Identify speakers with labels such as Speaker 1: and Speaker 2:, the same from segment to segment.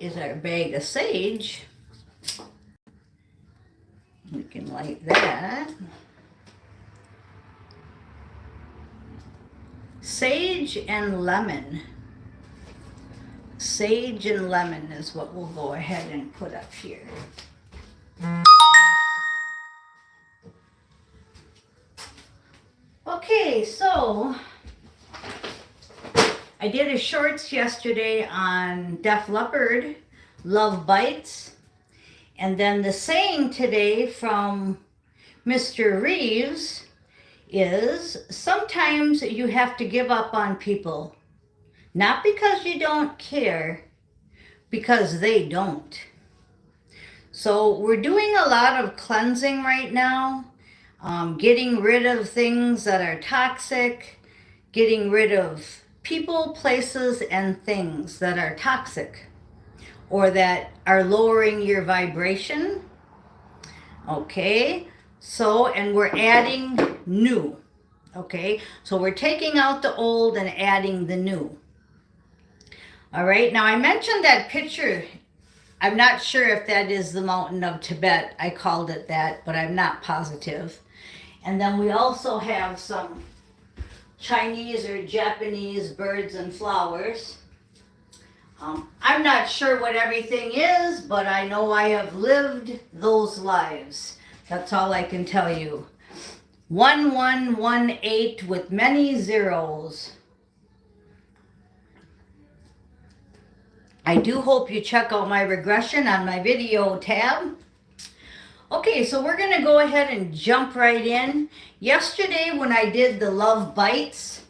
Speaker 1: is our bag of sage. We can light that. Sage and lemon. Sage and lemon is what we'll go ahead and put up here. Okay, so I did a shorts yesterday on Def Leppard, Love Bites. And then the saying today from Mr. Reeves is, sometimes you have to give up on people. Not because you don't care, because they don't. So we're doing a lot of cleansing right now, getting rid of things that are toxic, getting rid of people, places, and things that are toxic or that are lowering your vibration. Okay, so, and we're adding new. Okay, so we're taking out the old and adding the new. All right, now I mentioned that picture. I'm not sure if that is the mountain of Tibet. I called it that, but I'm not positive. And then we also have some Chinese or Japanese birds and flowers. I'm not sure what everything is, but I know I have lived those lives. That's all I can tell you. 1118 with many zeros. I do hope you check out my regression on my video tab. Okay, so we're going to go ahead and jump right in. Yesterday when I did the Love Bites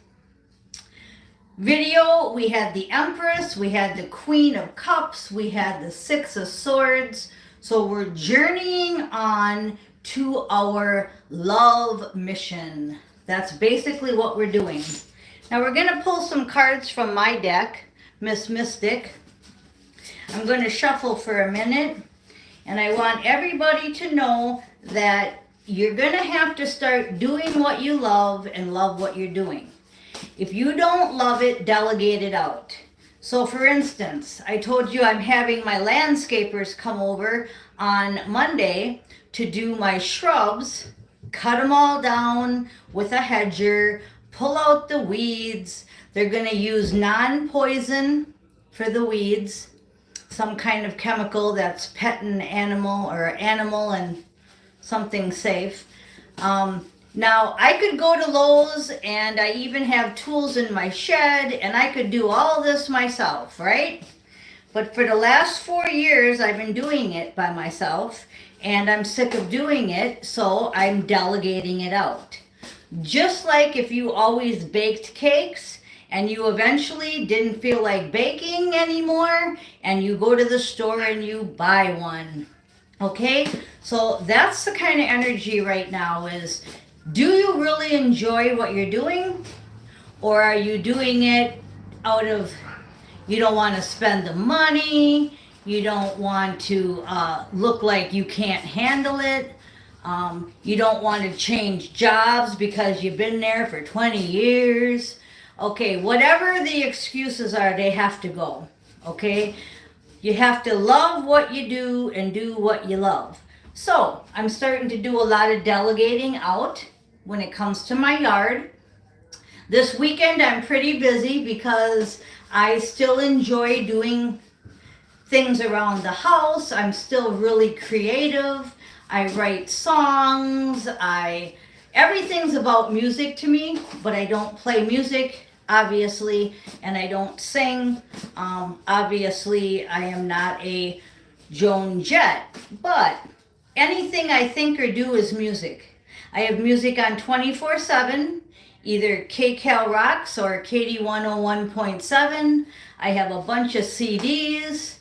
Speaker 1: video, we had the Empress, we had the Queen of Cups, we had the Six of Swords. So we're journeying on to our love mission. That's basically what we're doing. Now we're going to pull some cards from my deck, Miss Mystic. I'm going to shuffle for a minute, and I want everybody to know that you're going to have to start doing what you love and love what you're doing. If you don't love it, delegate it out. So for instance, I told you I'm having my landscapers come over on Monday to do my shrubs, cut them all down with a hedger, pull out the weeds. They're going to use non-poison for the weeds. Some kind of chemical that's pet and animal, or animal and something safe. Now, I could go to Lowe's, and I even have tools in my shed, and I could do all this myself, right? But for the last 4 years, I've been doing it by myself, and I'm sick of doing it, so I'm delegating it out. Just like if you always baked cakes, and you eventually didn't feel like baking anymore, and you go to the store and you buy one. Okay? So that's the kind of energy right now is, do you really enjoy what you're doing? Or are you doing it out of, you don't want to spend the money, you don't want to look like you can't handle it, you don't want to change jobs because you've been there for 20 years. Okay, whatever the excuses are, they have to go, okay? You have to love what you do and do what you love. So, I'm starting to do a lot of delegating out when it comes to my yard. This weekend, I'm pretty busy because I still enjoy doing things around the house. I'm still really creative. I write songs. Everything's about music to me, but I don't play music, obviously, and I don't sing. Obviously, I am not a Joan Jett, but anything I think or do is music. I have music on 24/7, either KCal Rocks or KD 101.7. I have a bunch of CDs.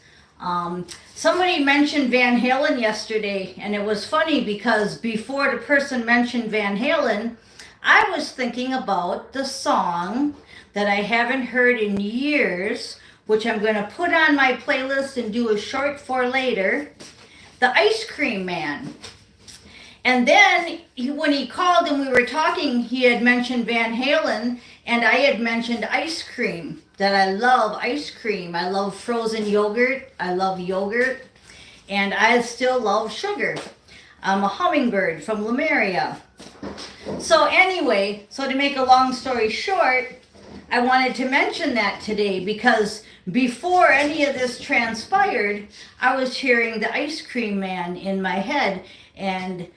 Speaker 1: Somebody mentioned Van Halen yesterday, and it was funny because before the person mentioned Van Halen, I was thinking about the song that I haven't heard in years, which I'm going to put on my playlist and do a short for later, The Ice Cream Man. And then when he called and we were talking, he had mentioned Van Halen, and I had mentioned ice cream. that I love ice cream. I love frozen yogurt. I love yogurt. And I still love sugar. I'm a hummingbird from Lemuria. So anyway, so to make a long story short, I wanted to mention that today because before any of this transpired, I was hearing the Ice Cream Man in my head, and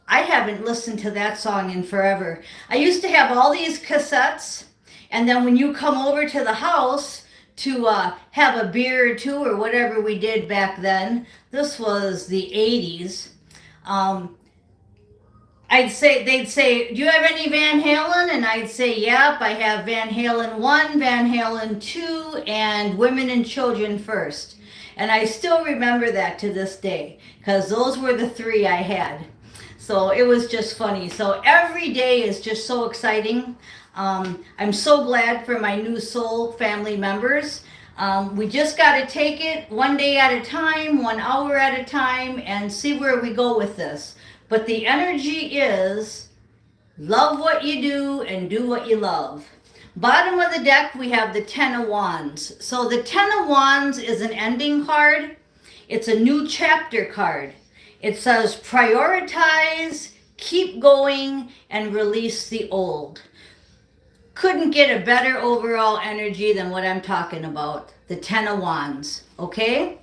Speaker 1: I haven't listened to that song in forever. I used to have all these cassettes, and then when you come over to the house to have a beer or two or whatever we did back then, this was the 80s, they'd say, do you have any Van Halen? And I'd say, yep, I have Van Halen 1, Van Halen 2, and Women and Children First. And I still remember that to this day, because those were the three I had. So it was just funny. So every day is just so exciting. I'm so glad for my new soul family members. We just got to take it one day at a time, 1 hour at a time, and see where we go with this. But the energy is love what you do and do what you love. Bottom of the deck, we have the Ten of Wands. So the Ten of Wands is an ending card. It's a new chapter card. It says prioritize, keep going, and release the old. Couldn't get a better overall energy than what I'm talking about. The Ten of Wands, okay?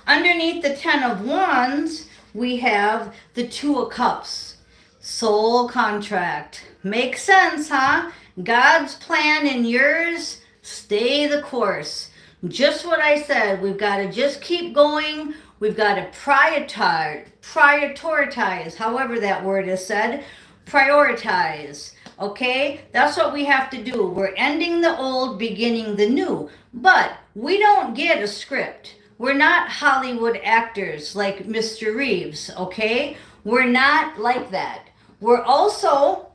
Speaker 1: Underneath the Ten of Wands, we have the Two of Cups, soul contract. Makes sense, huh? God's plan and yours, stay the course. Just what I said, we've got to just keep going. We've got to prioritize, however that word is said, prioritize, okay? That's what we have to do. We're ending the old, beginning the new. But we don't get a script. We're not Hollywood actors like Mr. Reeves, okay? We're not like that. We're also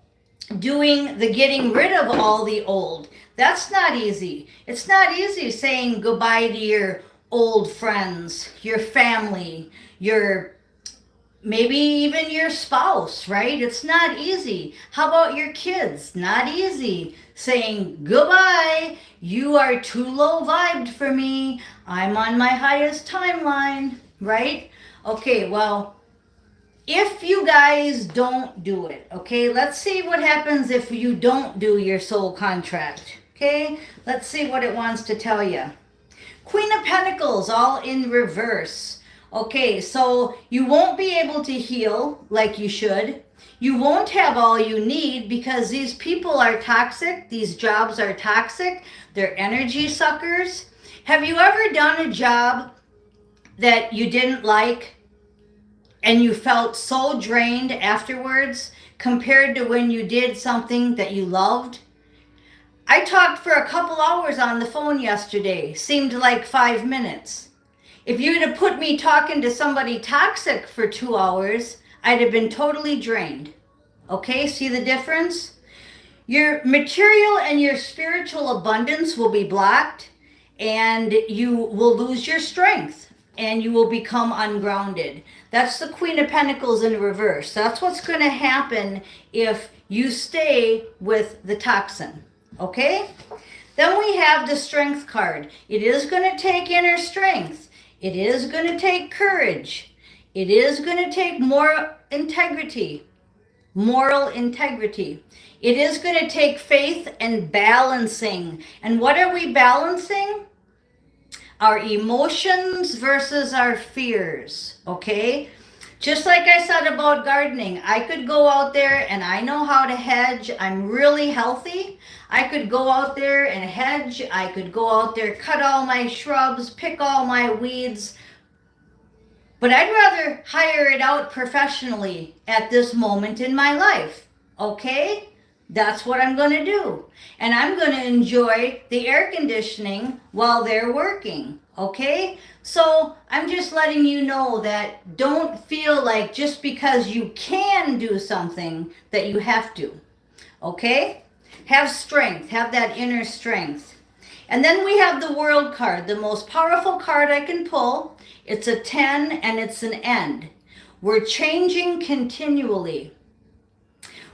Speaker 1: doing the getting rid of all the old. That's not easy. It's not easy saying goodbye to your old friends, your family, maybe even your spouse, right? It's not easy. How about your kids? Not easy saying goodbye. You are too low vibed for me. I'm on my highest timeline, right? Okay, well, if you guys don't do it, okay, let's see what happens if you don't do your soul contract, okay? Let's see what it wants to tell you. Queen of Pentacles, all in reverse. Okay, so you won't be able to heal like you should. You won't have all you need because these people are toxic. These jobs are toxic. They're energy suckers. Have you ever done a job that you didn't like and you felt so drained afterwards compared to when you did something that you loved? I talked for a couple hours on the phone yesterday. Seemed like 5 minutes. If you'd have put me talking to somebody toxic for 2 hours, I'd have been totally drained. Okay, see the difference? Your material and your spiritual abundance will be blocked, and you will lose your strength, and you will become ungrounded. That's the Queen of Pentacles in reverse. That's what's going to happen if you stay with the toxin. Okay? Then we have the Strength card. It is going to take inner strength. It is going to take courage. It is going to take more integrity, moral integrity. It is going to take faith and balancing. And what are we balancing? Our emotions versus our fears, okay? Just like I said about gardening, I could go out there and I know how to hedge. I'm really healthy. I could go out there and hedge. I could go out there, cut all my shrubs, pick all my weeds. But I'd rather hire it out professionally at this moment in my life, okay? That's what I'm going to do. And I'm going to enjoy the air conditioning while they're working, okay? So I'm just letting you know that don't feel like just because you can do something that you have to, okay? Have strength, have that inner strength. And then we have the World card, the most powerful card I can pull. It's a 10 and it's an end. We're changing continually.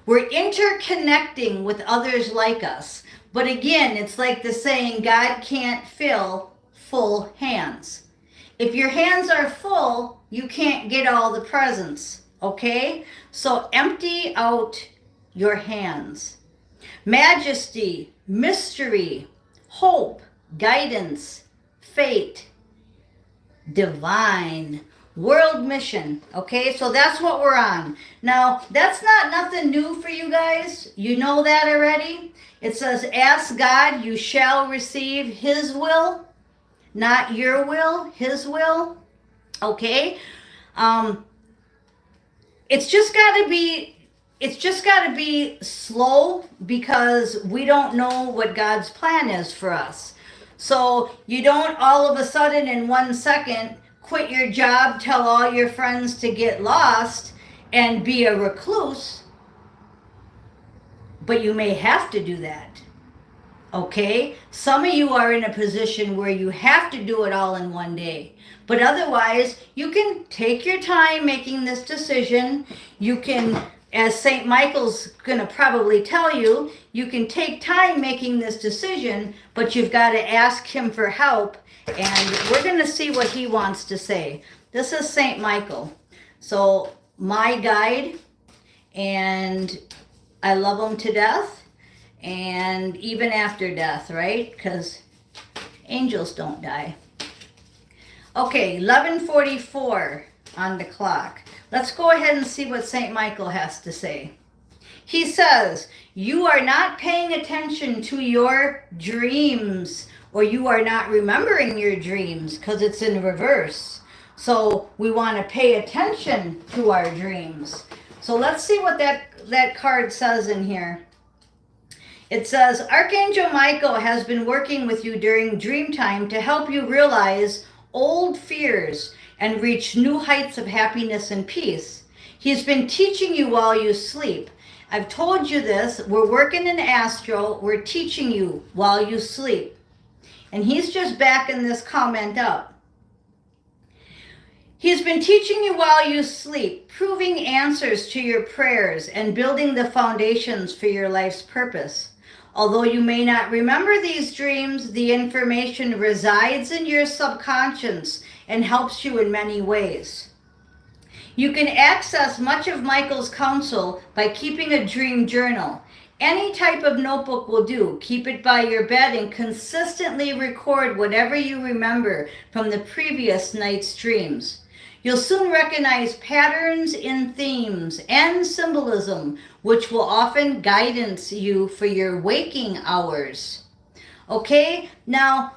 Speaker 1: We're interconnecting with others like us. But again, it's like the saying, God can't fill full hands. If your hands are full, you can't get all the presents, okay? So empty out your hands. Majesty, mystery, hope, guidance, fate, divine, world mission. Okay, so that's what we're on. Now, that's not nothing new for you guys. You know that already. It says, ask God, you shall receive his will, not your will, his will. Okay? It's just got to be slow because we don't know what God's plan is for us. So you don't all of a sudden in 1 second quit your job, tell all your friends to get lost and be a recluse. But you may have to do that. Okay? Some of you are in a position where you have to do it all in one day. But otherwise, you can take your time making this decision. You can, as St. Michael's going to probably tell you, you can take time making this decision, but you've got to ask him for help. And we're going to see what he wants to say. This is St. Michael. So, my guide, and I love him to death. And even after death, right? Because angels don't die. Okay, 11:44 on the clock. Let's go ahead and see what St. Michael has to say. He says, you are not paying attention to your dreams, or you are not remembering your dreams because it's in reverse. So we want to pay attention to our dreams. So let's see what that card says in here. It says, Archangel Michael has been working with you during dream time to help you realize old fears and reach new heights of happiness and peace. He's been teaching you while you sleep. I've told you this. We're working in astral. We're teaching you while you sleep. And he's just backing this comment up. He's been teaching you while you sleep, proving answers to your prayers and building the foundations for your life's purpose. Although you may not remember these dreams, the information resides in your subconscious and helps you in many ways. You can access much of Michael's counsel by keeping a dream journal. Any type of notebook will do. Keep it by your bed and consistently record whatever you remember from the previous night's dreams. You'll soon recognize patterns in themes and symbolism, which will often guidance you for your waking hours. Okay, now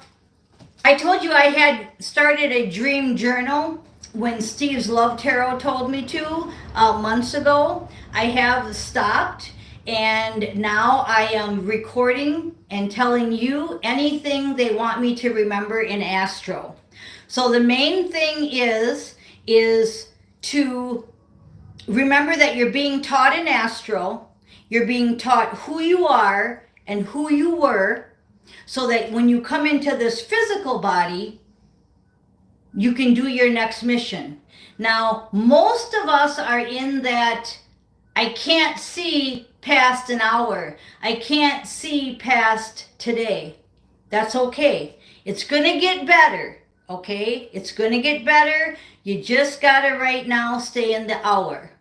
Speaker 1: I told you I had started a dream journal when Steve's Love Tarot told me to months ago. I have stopped, and now I am recording and telling you anything they want me to remember in astro. So the main thing is to remember that you're being taught in astral, you're being taught who you are and who you were, so that when you come into this physical body, you can do your next mission. Now, most of us are in that, I can't see past an hour. I can't see past today. That's okay. It's going to get better. Okay? It's going to get better. You just got to right now stay in the hour.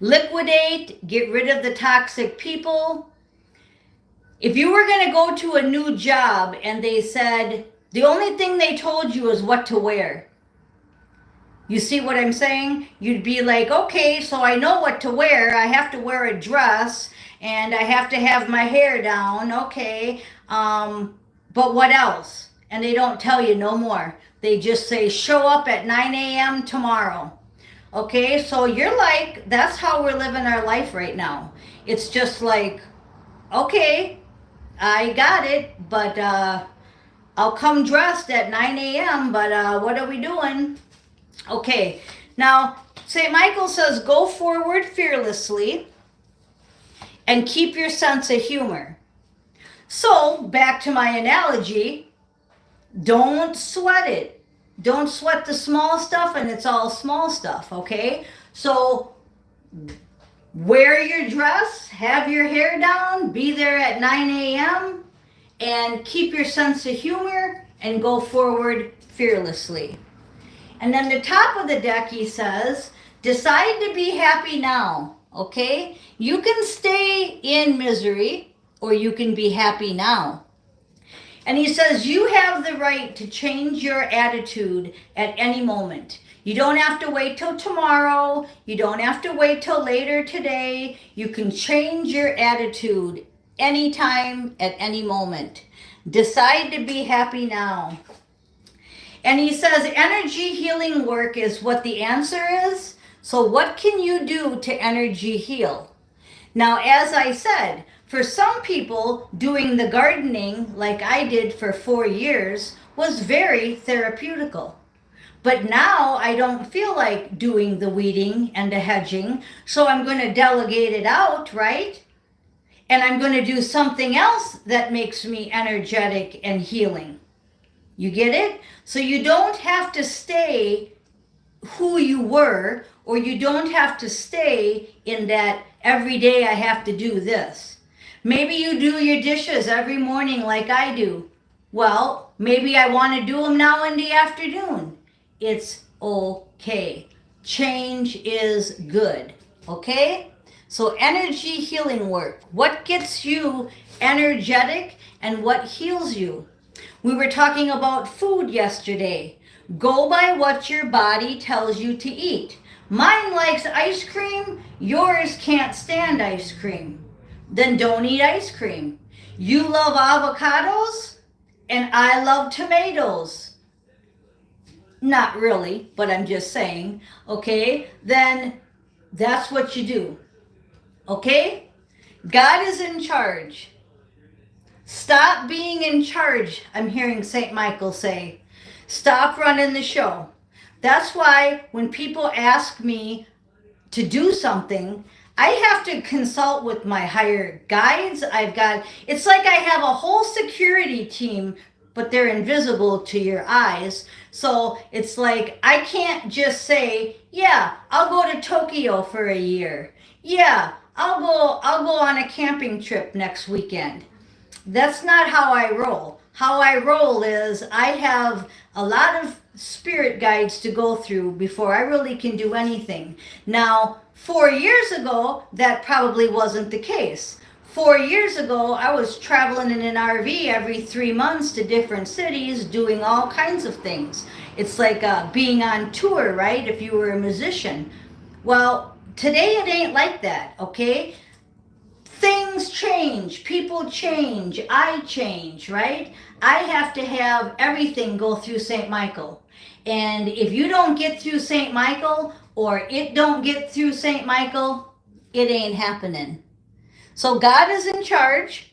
Speaker 1: Liquidate, get rid of the toxic people. If you were going to go to a new job and they said, the only thing they told you is what to wear. You see what I'm saying? You'd be like, okay, so I know what to wear. I have to wear a dress and I have to have my hair down. Okay. But what else? And they don't tell you no more. They just say, show up at 9 a.m. tomorrow. Okay, so you're like, that's how we're living our life right now. It's just like, okay, I got it, but I'll come dressed at 9 a.m., but what are we doing? Okay, now, St. Michael says, go forward fearlessly and keep your sense of humor. So, back to my analogy, don't sweat it. Don't sweat the small stuff, and it's all small stuff, okay? So wear your dress, have your hair down, be there at 9 a.m., and keep your sense of humor and go forward fearlessly. And then the top of the deck, he says, decide to be happy now, okay? You can stay in misery or you can be happy now. And he says you have the right to change your attitude at any moment. You don't have to wait till tomorrow. You don't have to wait till later today. You can change your attitude anytime at any moment. Decide to be happy now. And he says energy healing work is what the answer is. So what can you do to energy heal? Now, as I said, for some people, doing the gardening like I did for 4 years was very therapeutical. But now I don't feel like doing the weeding and the hedging, so I'm going to delegate it out, right? And I'm going to do something else that makes me energetic and healing. You get it? So you don't have to stay who you were, or you don't have to stay in that every day I have to do this. Maybe you do your dishes every morning like I do. Well, maybe I want to do them now in the afternoon. It's okay. Change is good. Okay? So energy healing work. What gets you energetic and what heals you? We were talking about food yesterday. Go by what your body tells you to eat. Mine likes ice cream. Yours can't stand ice cream. Then don't eat ice cream. You love avocados and I love tomatoes. Not really, but I'm just saying. Okay, then that's what you do. Okay? God is in charge. Stop being in charge, I'm hearing St. Michael say. Stop running the show. That's why when people ask me to do something, I have to consult with my higher guides. It's like I have a whole security team, but they're invisible to your eyes. So it's like I can't just say, yeah, I'll go to Tokyo for a year. Yeah, I'll go on a camping trip next weekend. That's not how I roll. How I roll is I have a lot of spirit guides to go through before I really can do anything. Now, 4 years ago, that probably wasn't the case. 4 years ago, I was traveling in an RV every 3 months to different cities doing all kinds of things. It's like being on tour, right? If you were a musician. Well, today it ain't like that, okay? Things change, people change, I change, right? I have to have everything go through St. Michael. And if you don't get through St. Michael, or it don't get through St. Michael, it ain't happening. So God is in charge.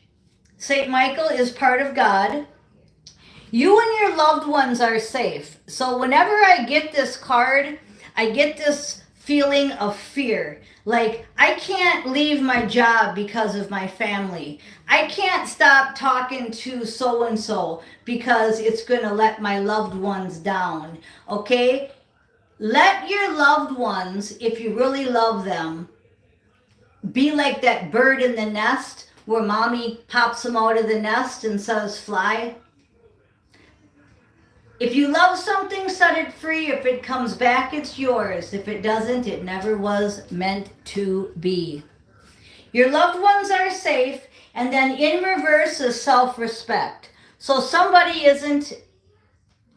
Speaker 1: St. Michael is part of God. You and your loved ones are safe. So whenever I get this card, I get this feeling of fear. Like, I can't leave my job because of my family. I can't stop talking to so-and-so because it's going to let my loved ones down. Okay? Let your loved ones, if you really love them, be like that bird in the nest where mommy pops them out of the nest and says, fly. If you love something, set it free. If it comes back, it's yours. If it doesn't, it never was meant to be. Your loved ones are safe, and then in reverse is self-respect. So somebody isn't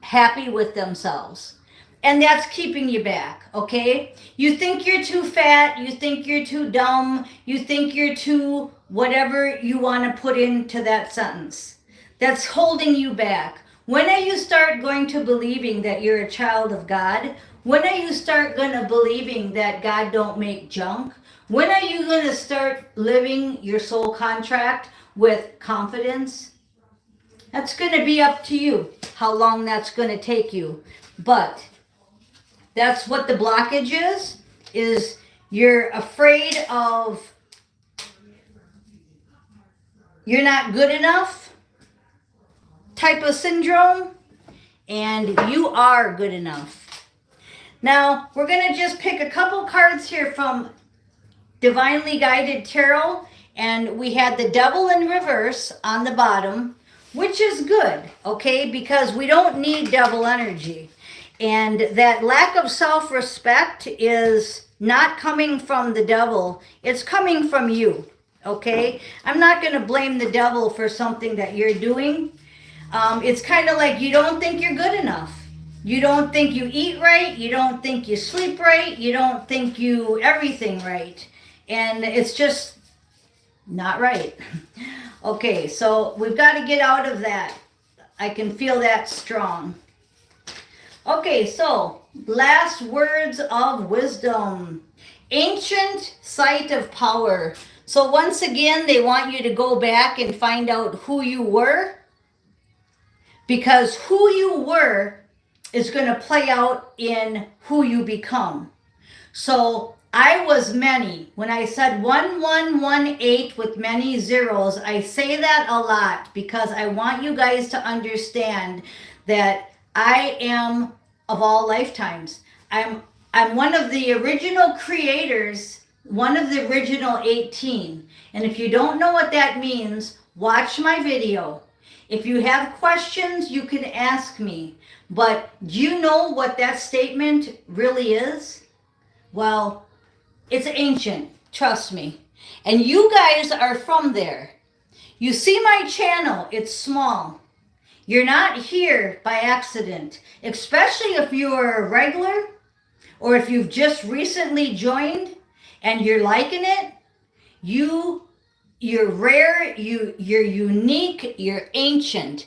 Speaker 1: happy with themselves, and that's keeping you back, okay? You think you're too fat, you think you're too dumb, you think you're too whatever you want to put into that sentence. That's holding you back. When are you start going to believing that you're a child of God? When are you start going to believing that God don't make junk? When are you going to start living your soul contract with confidence? That's going to be up to you, how long that's going to take you. But that's what the blockage is you're afraid of you're not good enough type of syndrome, and you are good enough. Now, we're going to just pick a couple cards here from Divinely Guided Tarot, and we had the Devil in reverse on the bottom, which is good, okay, because we don't need devil energy. And that lack of self-respect is not coming from the devil, it's coming from you, okay? I'm not going to blame the devil for something that you're doing. It's kind of like you don't think you're good enough. You don't think you eat right. You don't think you sleep right. You don't think you everything right. And it's just not right. Okay, so we've got to get out of that. I can feel that strong. Okay, so last words of wisdom. Ancient site of power. So once again, they want you to go back and find out who you were, because who you were is going to play out in who you become. So I was many. When I said 1118 with many zeros, I say that a lot because I want you guys to understand that I am of all lifetimes. I'm one of the original creators, one of the original 18. And if you don't know what that means, watch my video. If you have questions, you can ask me. But do you know what that statement really is? Well, it's ancient, trust me. And you guys are from there. You see my channel, it's small. You're not here by accident, especially if you're a regular or if you've just recently joined and you're liking it. You're rare, you're unique, you're ancient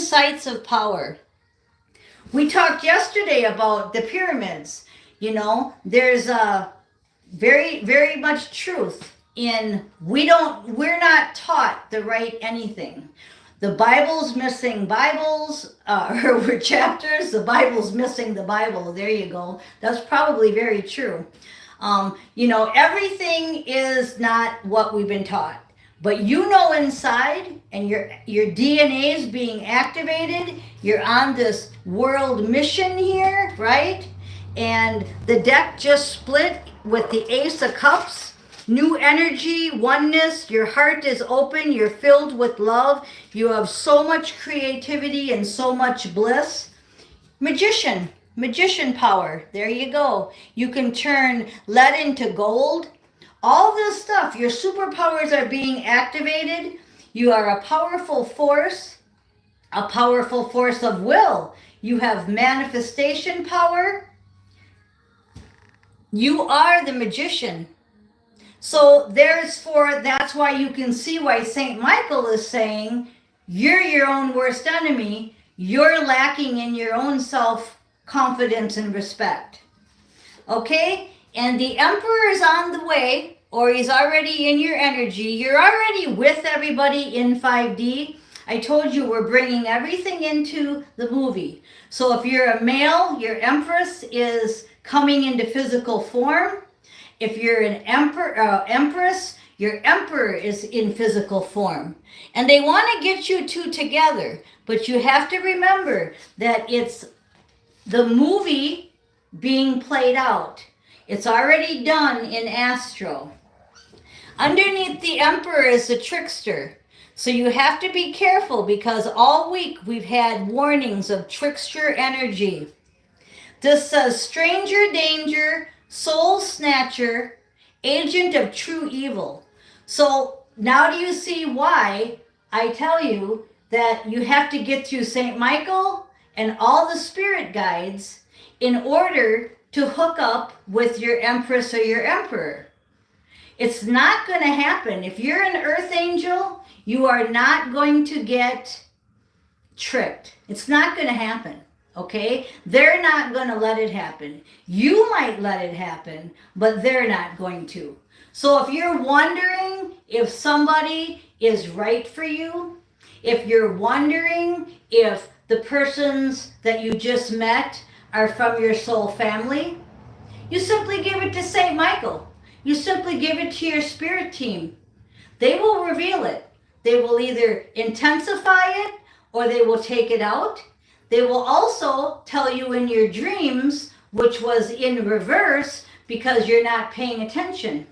Speaker 1: sites of power. We talked yesterday about the pyramids. You know, there's a very, very much truth in we're not taught to write anything. The Bible's missing Bibles, or chapters. The Bible's missing the Bible. There you go. That's probably very true. You know, everything is not what we've been taught. But you know inside, and your DNA is being activated. You're on this world mission here, right? And the deck just split with the Ace of Cups. New energy, oneness, your heart is open, you're filled with love, you have so much creativity and so much bliss. Magician power, there you go. You can turn lead into gold. All this stuff, your superpowers are being activated. You are a powerful force of will. You have manifestation power. You are the magician. So that's why you can see why St. Michael is saying, you're your own worst enemy. You're lacking in your own self-confidence and respect. Okay? And the Emperor is on the way, or he's already in your energy. You're already with everybody in 5D. I told you we're bringing everything into the movie. So if you're a male, your Empress is coming into physical form. If you're an empress, your emperor is in physical form. And they want to get you two together. But you have to remember that it's the movie being played out. It's already done in astro. Underneath the emperor is the trickster. So you have to be careful because all week we've had warnings of trickster energy. This says stranger danger, soul snatcher, agent of true evil. So now do you see why I tell you that you have to get through St. Michael and all the spirit guides in order to hook up with your empress or your emperor? It's not going to happen. If you're an earth angel, you are not going to get tricked. It's not going to happen. Okay? They're not going to let it happen. You might let it happen, but they're not going to. So if you're wondering if somebody is right for you, if you're wondering if the persons that you just met are from your soul family, you simply give it to St. Michael. You simply give it to your spirit team. They will reveal it. They will either intensify it or they will take it out. They will also tell you in your dreams, which was in reverse because you're not paying attention.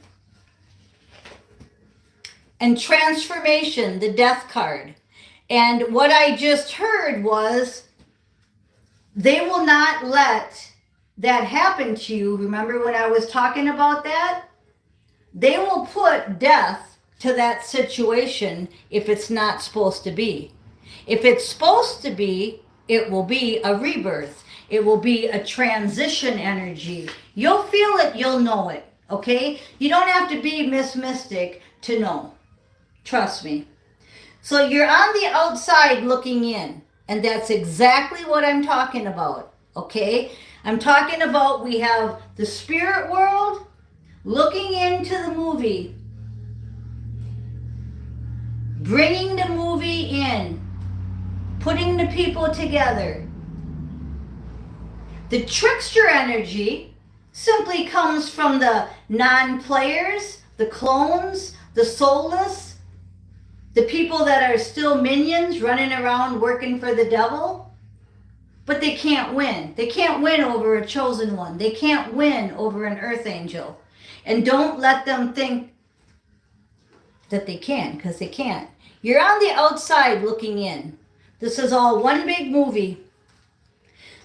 Speaker 1: and transformation, the death card. And what I just heard was they will not let that happen to you. Remember when I was talking about that? They will put death to that situation if it's not supposed to be. If it's supposed to be, it will be a rebirth. It will be a transition energy. You'll feel it, you'll know it, okay? You don't have to be Miss Mystic to know. Trust me. So you're on the outside looking in, and that's exactly what I'm talking about, okay? I'm talking about we have the spirit world looking into the movie, bringing the movie in, putting the people together. The trickster energy simply comes from the non-players, the clones, the soulless, the people that are still minions running around working for the devil, but they can't win. They can't win over a chosen one. They can't win over an earth angel. And don't let them think that they can, because they can't. You're on the outside looking in. This is all one big movie.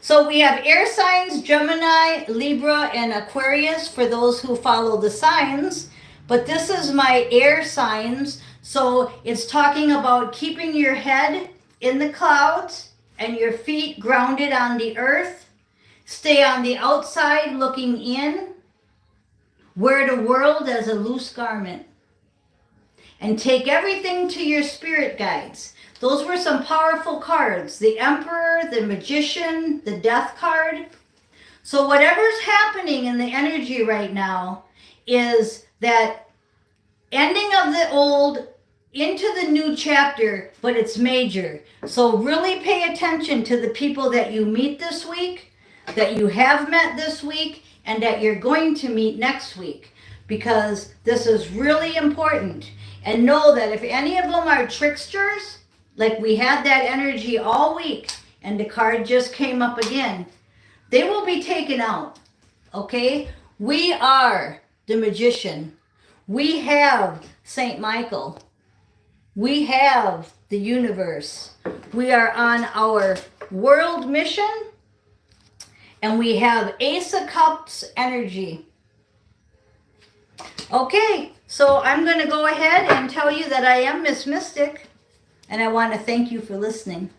Speaker 1: So we have air signs, Gemini, Libra, and Aquarius for those who follow the signs. But this is my air signs. So it's talking about keeping your head in the clouds and your feet grounded on the earth. Stay on the outside looking in. Wear the world as a loose garment. And take everything to your spirit guides. Those were some powerful cards. The Emperor, the Magician, the Death card. So whatever's happening in the energy right now is that ending of the old into the new chapter, but it's major. So really pay attention to the people that you meet this week, that you have met this week, and that you're going to meet next week, because this is really important. And know that if any of them are tricksters, like we had that energy all week, and the card just came up again, they will be taken out, okay? We are the Magician. We have Saint Michael. We have the universe. We are on our world mission, and we have Ace of Cups energy. Okay, so I'm going to go ahead and tell you that I am Miss Mystic, and I want to thank you for listening.